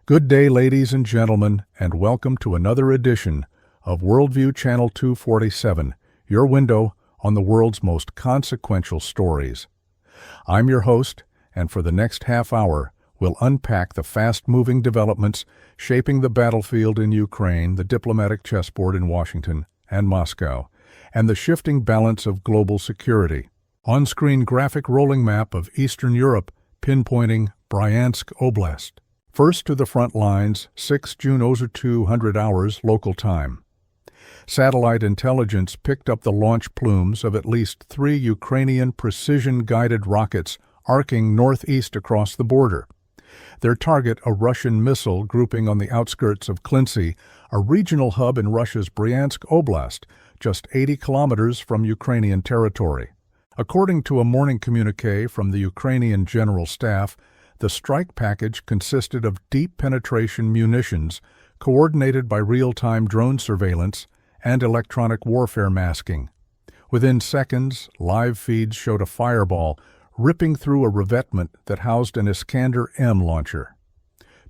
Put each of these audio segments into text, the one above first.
Good day, ladies and gentlemen, and welcome to another edition of Worldview Channel 247, your window on the world's most consequential stories. I'm your host, and for the next half hour, we'll unpack the fast-moving developments shaping the battlefield in Ukraine, the diplomatic chessboard in Washington and Moscow, and the shifting balance of global security. On-screen graphic rolling map of Eastern Europe pinpointing Bryansk Oblast. First to the front lines, 6 June 0200 hours local time. Satellite intelligence picked up the launch plumes of at least 3 Ukrainian precision-guided rockets arcing northeast across the border. Their target, a Russian missile grouping on the outskirts of Klintsy, a regional hub in Russia's Bryansk Oblast, just 80 kilometers from Ukrainian territory. According to a morning communiqué from the Ukrainian General Staff, the strike package consisted of deep-penetration munitions coordinated by real-time drone surveillance and electronic warfare masking. Within seconds, live feeds showed a fireball ripping through a revetment that housed an Iskander M launcher.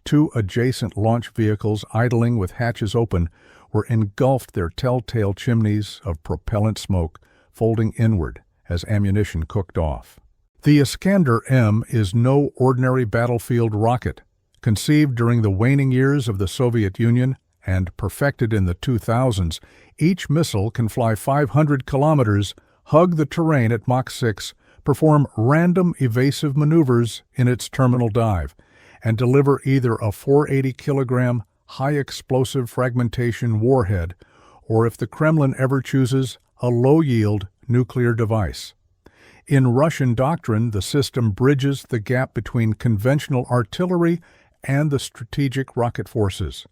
2 adjacent launch vehicles idling with hatches open were engulfed, their telltale chimneys of propellant smoke folding inward as ammunition cooked off. The Iskander M is no ordinary battlefield rocket. Conceived during the waning years of the Soviet Union and perfected in the 2000s, each missile can fly 500 kilometers, hug the terrain at Mach 6, perform random evasive maneuvers in its terminal dive, and deliver either a 480-kilogram high-explosive fragmentation warhead or, if the Kremlin ever chooses, a low-yield nuclear device. In Russian doctrine, the system bridges the gap between conventional artillery and the strategic rocket forces.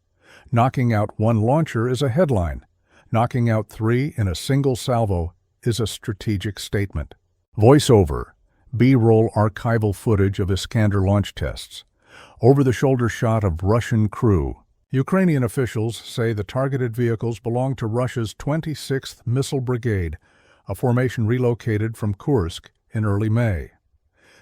Knocking out one launcher is a headline. Knocking out 3 in a single salvo is a strategic statement. Voiceover, B-roll archival footage of Iskander launch tests. Over-the-shoulder shot of Russian crew. Ukrainian officials say the targeted vehicles belong to Russia's 26th Missile Brigade, a formation relocated from Kursk in early May.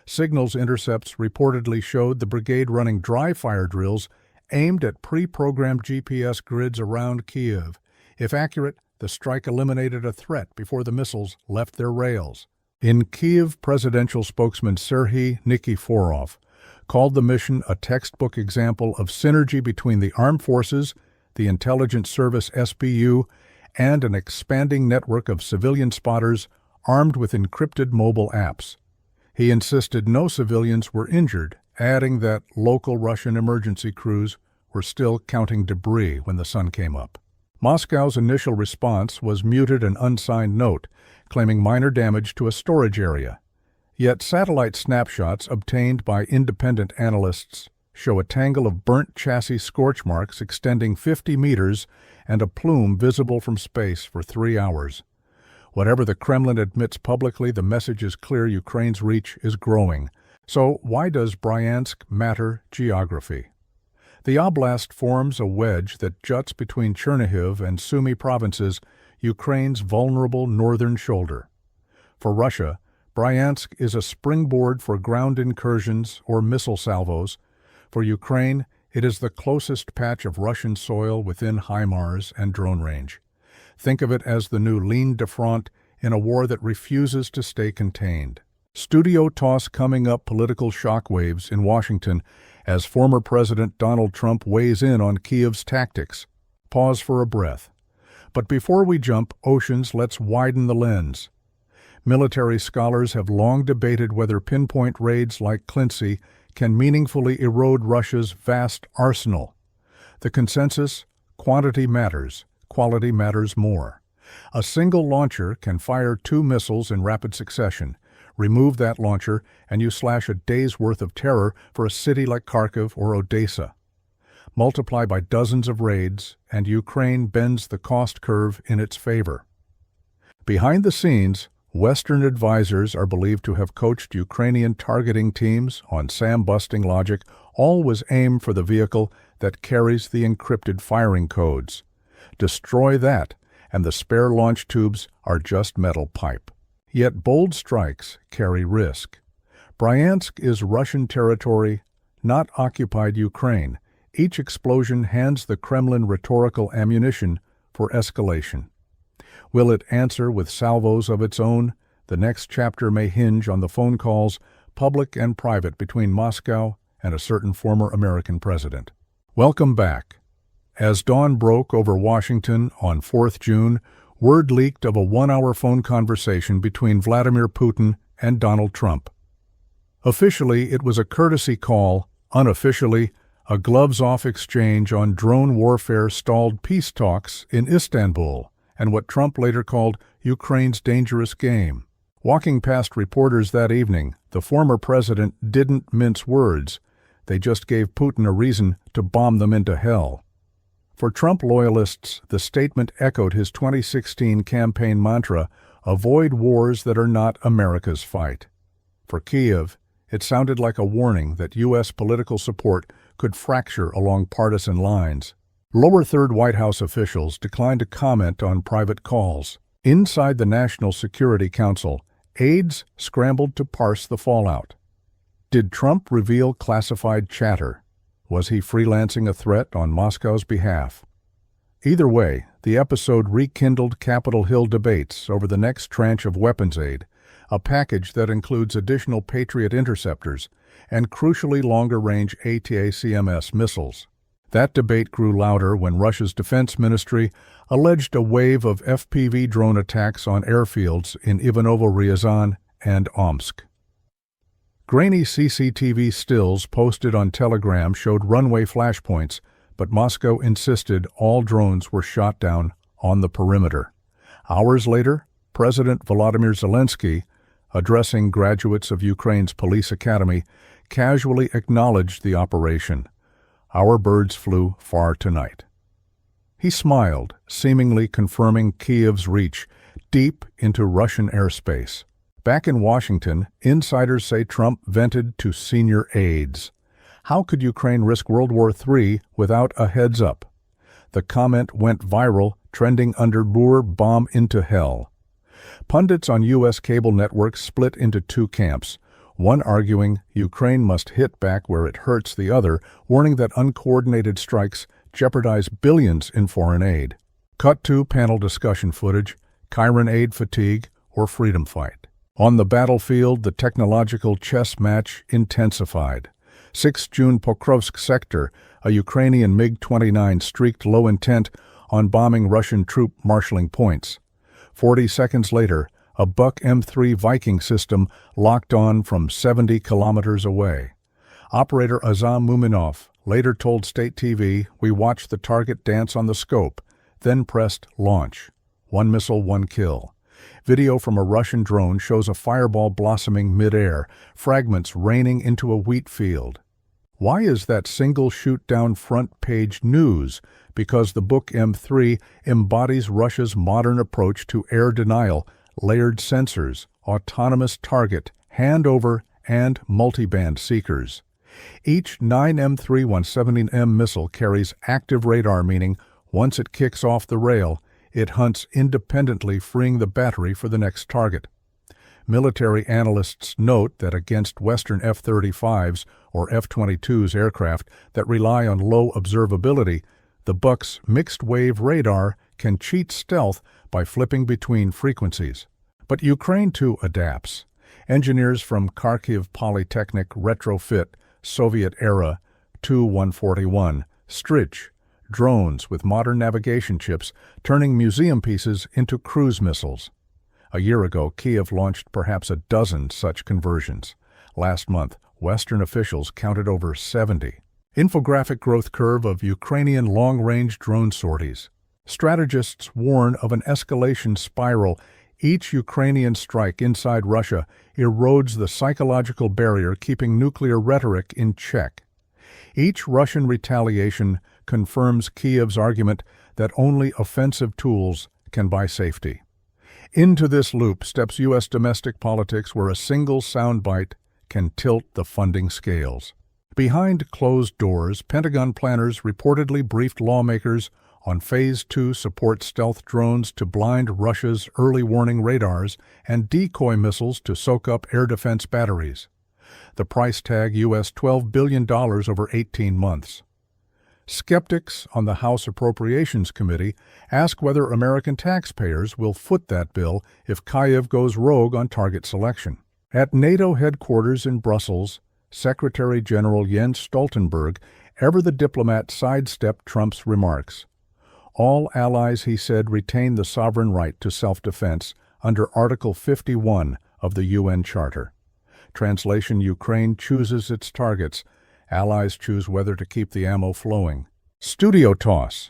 Signals intercepts reportedly showed the brigade running dry-fire drills aimed at pre-programmed GPS grids around Kyiv. If accurate, the strike eliminated a threat before the missiles left their rails. In Kyiv, presidential spokesman Serhiy Nikiforov called the mission a textbook example of synergy between the armed forces, the intelligence service SBU, and an expanding network of civilian spotters armed with encrypted mobile apps. He insisted no civilians were injured, adding that local Russian emergency crews were still counting debris when the sun came up. Moscow's initial response was muted and unsigned note, claiming minor damage to a storage area. Yet satellite snapshots obtained by independent analysts show a tangle of burnt chassis scorch marks extending 50 meters and a plume visible from space for 3 hours. Whatever the Kremlin admits publicly, the message is clear: Ukraine's reach is growing. So why does Bryansk matter geography? The oblast forms a wedge that juts between Chernihiv and Sumy provinces, Ukraine's vulnerable northern shoulder. For Russia, Bryansk is a springboard for ground incursions or missile salvos. For Ukraine, it is the closest patch of Russian soil within HIMARS and drone range. Think of it as the new ligne de front in a war that refuses to stay contained. Studio toss coming up, political shockwaves in Washington as former President Donald Trump weighs in on Kyiv's tactics. Pause for a breath. But before we jump oceans, let's widen the lens. Military scholars have long debated whether pinpoint raids like Klintsy can meaningfully erode Russia's vast arsenal. The consensus: quantity matters, quality matters more. A single launcher can fire 2 missiles in rapid succession. Remove that launcher, and you slash a day's worth of terror for a city like Kharkiv or Odessa. Multiply by dozens of raids, and Ukraine bends the cost curve in its favor. Behind the scenes, Western advisors are believed to have coached Ukrainian targeting teams on SAM-busting logic, always aim for the vehicle that carries the encrypted firing codes. Destroy that, and the spare launch tubes are just metal pipe. Yet bold strikes carry risk. Bryansk is Russian territory, not occupied Ukraine. each explosion hands the Kremlin rhetorical ammunition for escalation. Will it answer with salvos of its own? The next chapter may hinge on the phone calls, public and private, between Moscow and a certain former American president. Welcome back. As dawn broke over Washington on 4th June, word leaked of a one-hour phone conversation between Vladimir Putin and Donald Trump. Officially, it was a courtesy call. Unofficially, a gloves-off exchange on drone warfare-stalled peace talks in Istanbul, and what Trump later called Ukraine's dangerous game. Walking past reporters that evening, the former president didn't mince words. They just gave Putin a reason to bomb them into hell. For Trump loyalists, the statement echoed his 2016 campaign mantra, "Avoid wars that are not America's fight." For Kyiv, it sounded like a warning that U.S. political support could fracture along partisan lines. Lower third White House officials declined to comment on private calls. Inside the National Security Council, aides scrambled to parse the fallout. Did Trump reveal classified chatter? Was he freelancing a threat on Moscow's behalf? Either way, the episode rekindled Capitol Hill debates over the next tranche of weapons aid, a package that includes additional Patriot interceptors and crucially longer-range ATACMS missiles. That debate grew louder when Russia's defense ministry alleged a wave of FPV drone attacks on airfields in Ivanovo-Ryazan and Omsk. Grainy CCTV stills posted on Telegram showed runway flashpoints, but Moscow insisted all drones were shot down on the perimeter. Hours later, President Volodymyr Zelensky, addressing graduates of Ukraine's police academy, casually acknowledged the operation. "Our birds flew far tonight." He smiled, seemingly confirming Kyiv's reach deep into Russian airspace. Back in Washington, insiders say Trump vented to senior aides. How could Ukraine risk World War III without a heads-up? The comment went viral, trending under "Boer bomb into hell." Pundits on U.S. cable networks split into two camps, one arguing Ukraine must hit back where it hurts, the other warning that uncoordinated strikes jeopardize billions in foreign aid. Cut to panel discussion footage, Chiron aid fatigue, or freedom fight. On the battlefield, the technological chess match intensified. 6 June Pokrovsk sector, a Ukrainian MiG-29 streaked low intent on bombing Russian troop marshalling points. 40 seconds later, a Buk M3 Viking system locked on from 70 kilometers away. Operator Azam Muminov later told State TV, "We watched the target dance on the scope, then pressed launch. One missile, one kill." Video from a Russian drone shows a fireball blossoming mid-air, fragments raining into a wheat field. Why is that single shoot-down front-page news? Because the Buk M3 embodies Russia's modern approach to air denial, layered sensors, autonomous target, handover, and multiband seekers. Each 9M3 170M missile carries active radar, meaning once it kicks off the rail, it hunts independently, freeing the battery for the next target. Military analysts note that against Western F-35s or F-22s aircraft that rely on low observability, the Buk's mixed-wave radar can cheat stealth by flipping between frequencies. But Ukraine too adapts. Engineers from Kharkiv Polytechnic retrofit Soviet-era Tu-141 Strych drones with modern navigation chips, turning museum pieces into cruise missiles. A year ago, Kyiv launched perhaps a dozen such conversions. Last month, Western officials counted over 70. Infographic growth curve of Ukrainian long-range drone sorties. Strategists warn of an escalation spiral. Each Ukrainian strike inside Russia erodes the psychological barrier keeping nuclear rhetoric in check. Each Russian retaliation confirms Kyiv's argument that only offensive tools can buy safety. Into this loop steps U.S. domestic politics, where a single soundbite can tilt the funding scales. Behind closed doors, Pentagon planners reportedly briefed lawmakers on Phase 2 support stealth drones to blind Russia's early warning radars and decoy missiles to soak up air defense batteries. The price tag, U.S. $12 billion over 18 months. Skeptics on the House Appropriations Committee ask whether American taxpayers will foot that bill if Kyiv goes rogue on target selection. At NATO headquarters in Brussels, Secretary General Jens Stoltenberg, ever the diplomat, sidestepped Trump's remarks. All allies, he said, retain the sovereign right to self-defense under Article 51 of the UN Charter. Translation: Ukraine chooses its targets. Allies choose whether to keep the ammo flowing. Studio toss.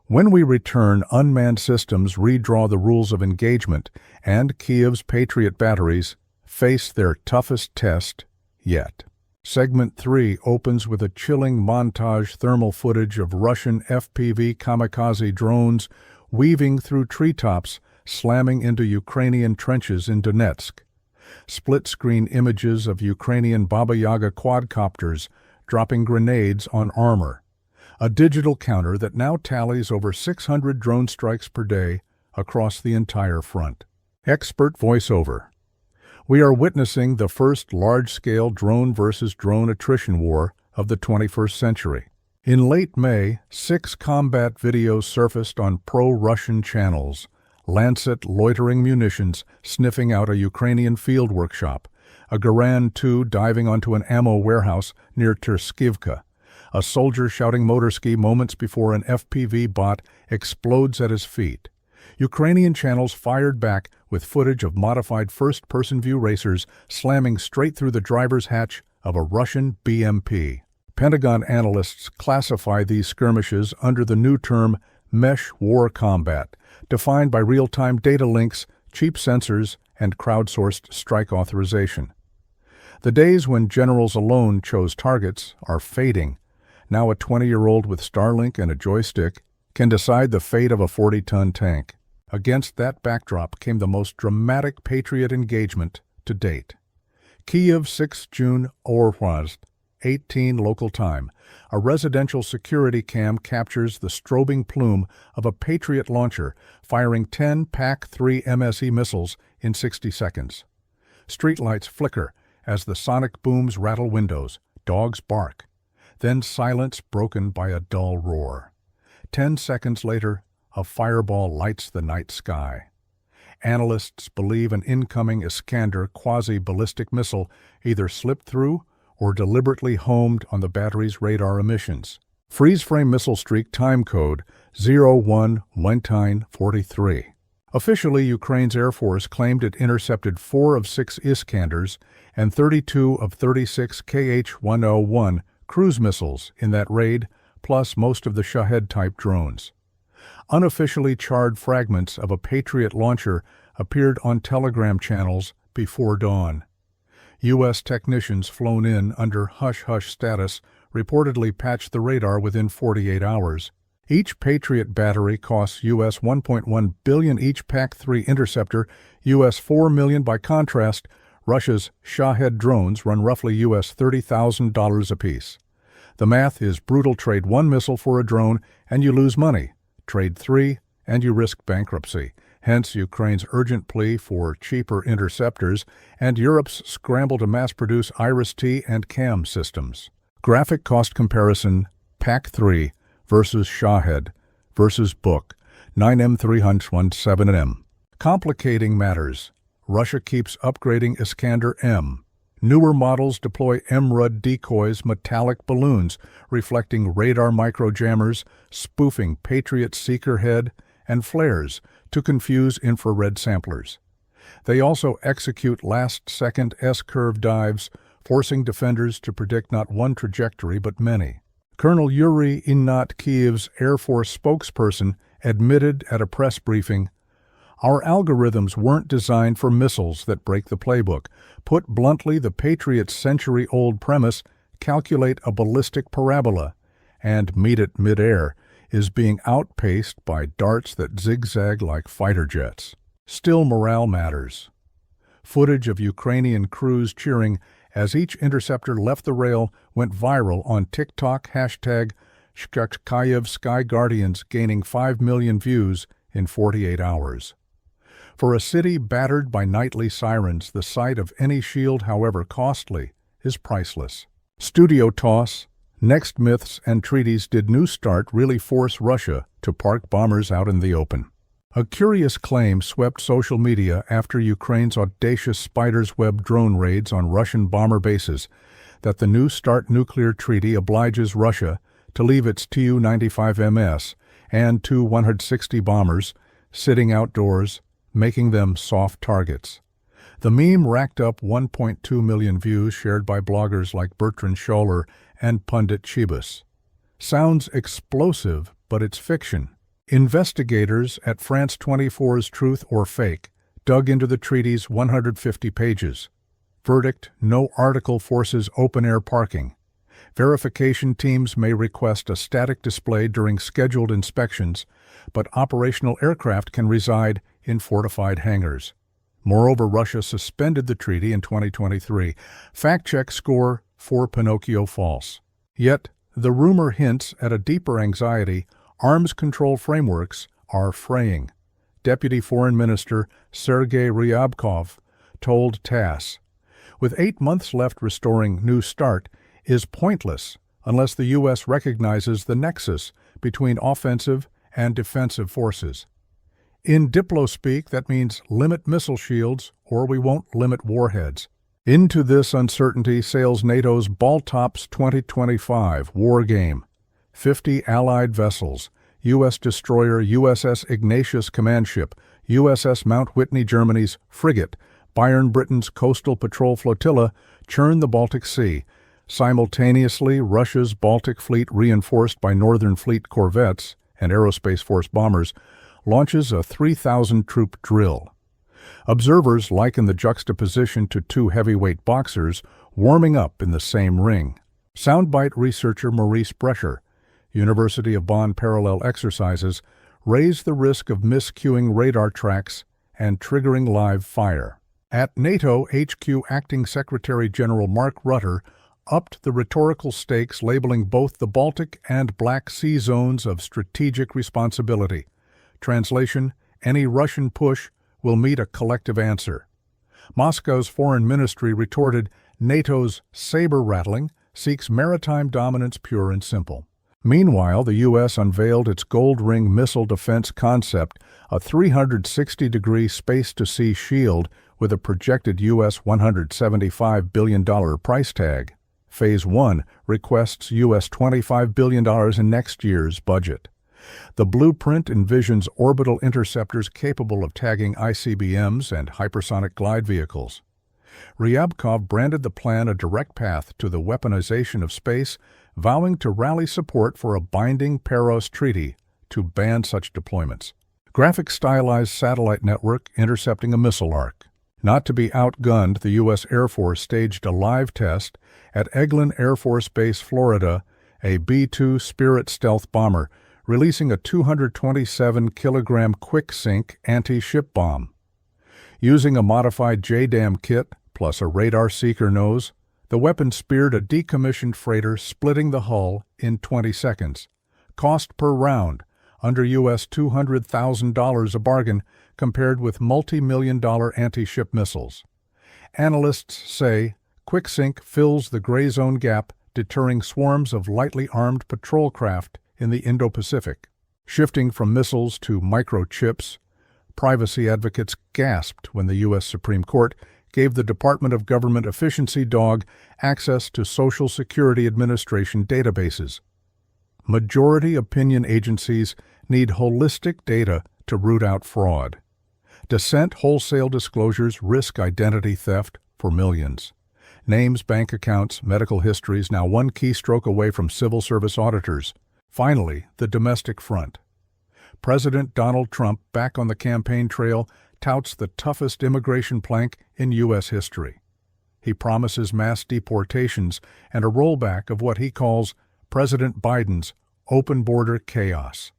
When we return, unmanned systems redraw the rules of engagement, and Kyiv's Patriot batteries face their toughest test yet. Segment 3 opens with a chilling montage thermal footage of Russian FPV kamikaze drones weaving through treetops, slamming into Ukrainian trenches in Donetsk. Split-screen images of Ukrainian Baba Yaga quadcopters dropping grenades on armor. A digital counter that now tallies over 600 drone strikes per day across the entire front. Expert voiceover. We are witnessing the first large-scale drone versus drone attrition war of the 21st century. In late May, 6 combat videos surfaced on pro-Russian channels. Lancet loitering munitions sniffing out a Ukrainian field workshop, a Garand-2 diving onto an ammo warehouse near Terskivka, a soldier shouting motorski moments before an FPV bot explodes at his feet. Ukrainian channels fired back with footage of modified first-person view racers slamming straight through the driver's hatch of a Russian BMP. Pentagon analysts classify these skirmishes under the new term mesh war combat, defined by real-time data links, cheap sensors, and crowdsourced strike authorization. The days when generals alone chose targets are fading. Now a 20-year-old with Starlink and a joystick can decide the fate of a 40-ton tank. Against that backdrop came the most dramatic Patriot engagement to date. Kyiv, 6 June, Orwaz, 18 local time. A residential security cam captures the strobing plume of a Patriot launcher firing 10 PAC-3 MSE missiles in 60 seconds. Streetlights flicker as the sonic booms rattle windows. Dogs bark. Then silence broken by a dull roar. 10 seconds later, a fireball lights the night sky. Analysts believe an incoming Iskander quasi-ballistic missile either slipped through or deliberately homed on the battery's radar emissions. Freeze-frame missile streak time code 011943. Officially, Ukraine's Air Force claimed it intercepted 4 of 6 Iskanders and 32 of 36 Kh-101 cruise missiles in that raid, plus most of the Shahed-type drones. Unofficially charred fragments of a Patriot launcher appeared on Telegram channels before dawn. U.S. technicians flown in under hush-hush status reportedly patched the radar within 48 hours. Each Patriot battery costs U.S. $1.1 billion, each PAC-3 interceptor U.S. $4 million. By contrast, Russia's Shahed drones run roughly U.S. $30,000 apiece. The math is brutal: trade 1 missile for a drone and you lose money. Trade 3 and you risk bankruptcy. Hence Ukraine's urgent plea for cheaper interceptors and Europe's scramble to mass-produce Iris-T and CAM systems. Graphic cost comparison: PAC-3 versus Shahed versus Book 9M317M. Complicating matters, Russia keeps upgrading Iskander-M. Newer models deploy MRUD decoys, metallic balloons reflecting radar microjammers, spoofing Patriot seeker head, and flares to confuse infrared samplers. They also execute last-second S-curve dives, forcing defenders to predict not one trajectory but many. Colonel Yuri Innat, Kyiv's Air Force spokesperson, admitted at a press briefing, "Our algorithms weren't designed for missiles that break the playbook. Put bluntly, the Patriot's century-old premise, calculate a ballistic parabola, and meet it midair, is being outpaced by darts that zigzag like fighter jets." Still, morale matters. Footage of Ukrainian crews cheering as each interceptor left the rail went viral on TikTok, hashtag Kyiv Sky Guardians, gaining 5 million views in 48 hours. For a city battered by nightly sirens, the sight of any shield, however costly, is priceless. Studio toss. Next myths and treaties did New START really force Russia to park bombers out in the open? A curious claim swept social media after Ukraine's audacious spider's web drone raids on Russian bomber bases that the New START nuclear treaty obliges Russia to leave its Tu-95MS and Tu-160 bombers sitting outdoors, making them soft targets. The meme racked up 1.2 million views shared by bloggers like Bertrand Scholler and Pundit Chibus. Sounds explosive, but it's fiction. Investigators at France 24's Truth or Fake dug into the treaty's 150 pages. Verdict: no article forces open-air parking. Verification teams may request a static display during scheduled inspections, but operational aircraft can reside in fortified hangars. Moreover, Russia suspended the treaty in 2023. Fact-check score for Pinocchio false. Yet, the rumor hints at a deeper anxiety. Arms control frameworks are fraying. Deputy Foreign Minister Sergei Ryabkov told TASS, with 8 months left, restoring New START is pointless unless the U.S. recognizes the nexus between offensive and defensive forces. In Diplo-speak, that means limit missile shields or we won't limit warheads. Into this uncertainty sails NATO's Baltops 2025 war game. 50 Allied vessels, U.S. destroyer USS Ignatius command ship, USS Mount Whitney Germany's frigate, Bayern Britain's coastal patrol flotilla churn the Baltic Sea. Simultaneously, Russia's Baltic Fleet, reinforced by Northern Fleet corvettes and Aerospace Force bombers, launches a 3,000-troop drill. Observers liken the juxtaposition to two heavyweight boxers warming up in the same ring. Soundbite researcher Maurice Brecher, University of Bonn parallel exercises, raise the risk of miscuing radar tracks and triggering live fire. At NATO HQ, Acting Secretary General Mark Rutte upped the rhetorical stakes, labeling both the Baltic and Black Sea zones of strategic responsibility. Translation: any Russian push will meet a collective answer. Moscow's foreign ministry retorted, NATO's saber-rattling seeks maritime dominance pure and simple. Meanwhile, the U.S. unveiled its Gold Ring missile defense concept, a 360-degree space-to-sea shield with a projected U.S. $175 billion price tag. Phase 1 requests U.S. $25 billion in next year's budget. The blueprint envisions orbital interceptors capable of tagging ICBMs and hypersonic glide vehicles. Ryabkov branded the plan a direct path to the weaponization of space, vowing to rally support for a binding Paros treaty to ban such deployments. Graphic stylized satellite network intercepting a missile arc. Not to be outgunned, the U.S. Air Force staged a live test at Eglin Air Force Base, Florida, a B-2 Spirit stealth bomber, releasing a 227-kilogram quick-sink anti-ship bomb. Using a modified JDAM kit plus a radar seeker nose, the weapon speared a decommissioned freighter, splitting the hull in 20 seconds. Cost per round, under U.S. $200,000 a bargain compared with multi-million-dollar anti-ship missiles. Analysts say quick-sink fills the gray zone gap, deterring swarms of lightly armed patrol craft in the Indo-Pacific. Shifting from missiles to microchips, privacy advocates gasped when the U.S. Supreme Court gave the Department of Government Efficiency DOG access to Social Security Administration databases. Majority opinion agencies need holistic data to root out fraud. Dissent wholesale disclosures risk identity theft for millions. Names, bank accounts, medical histories now one keystroke away from civil service auditors. Finally, the domestic front. President Donald Trump, back on the campaign trail, touts the toughest immigration plank in U.S. history. He promises mass deportations and a rollback of what he calls President Biden's open border chaos.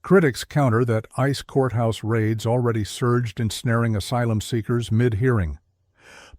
Critics counter that ICE courthouse raids already surged, ensnaring asylum seekers mid-hearing.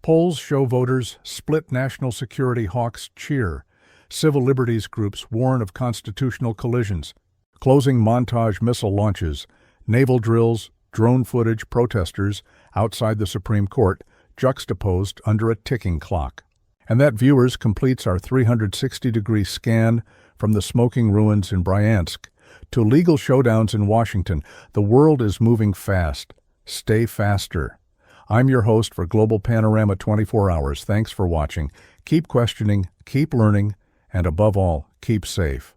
Polls show voters split. National security hawks cheer. Civil liberties groups warn of constitutional collisions. Closing montage missile launches, naval drills, drone footage, protesters outside the Supreme Court juxtaposed under a ticking clock. And that, viewers, completes our 360-degree scan from the smoking ruins in Bryansk to legal showdowns in Washington. The world is moving fast. Stay faster. I'm your host for Global Panorama 24 Hours. Thanks for watching. Keep questioning, keep learning, and above all, keep safe.